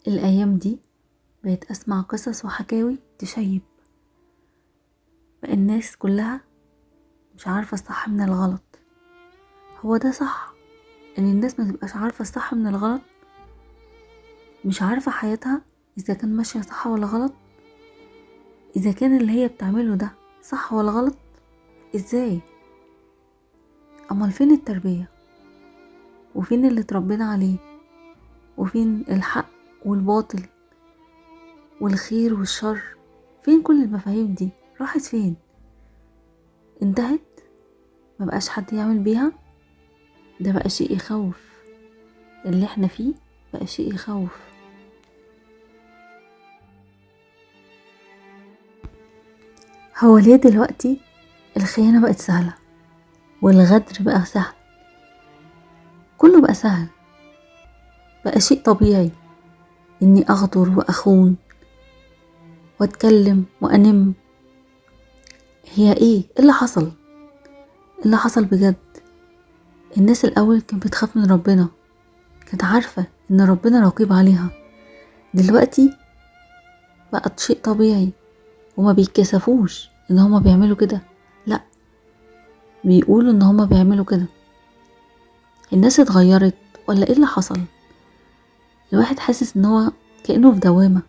الأيام دي بقيت أسمع قصص وحكاوي تشيب. بقى الناس كلها مش عارفة الصح من الغلط. هو ده صح ان الناس ما تبقاش عارفة الصح من الغلط؟ مش عارفة حياتها اذا كان ماشية صح ولا غلط، اذا كان اللي هي بتعمله ده صح ولا غلط. ازاي؟ امال فين التربية؟ وفين اللي اتربينا عليه؟ وفين الحق والباطل والخير والشر؟ فين كل المفاهيم دي؟ راحت فين؟ انتهت؟ ما بقاش حد يعمل بيها. ده بقى شيء يخوف. اللي احنا فيه بقى شيء يخوف. هو ليه دلوقتي الخيانة بقت سهلة والغدر بقى سهل؟ كله بقى سهل، بقى شيء طبيعي اني اغدر واخون واتكلم وانم. هي ايه اللي حصل؟ اللي حصل بجد؟ الناس الاول كانت بتخاف من ربنا، كانت عارفة ان ربنا رقيب عليها. دلوقتي بقت شيء طبيعي وما بيتكسفوش ان هما بيعملوا كده. لا، بيقولوا ان هما بيعملوا كده. الناس اتغيرت ولا ايه اللي حصل؟ الواحد حاسس ان هو كأنه في دوامة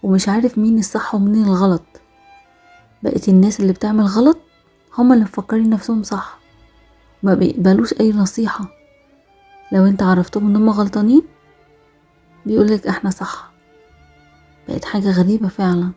ومش عارف مين الصح ومين الغلط. بقت الناس اللي بتعمل غلط هما اللي مفكرين نفسهم صح، ما بيقبلوش اي نصيحة. لو انت عرفتهم ان هما غلطانين بيقولك احنا صح. بقت حاجة غريبة فعلا.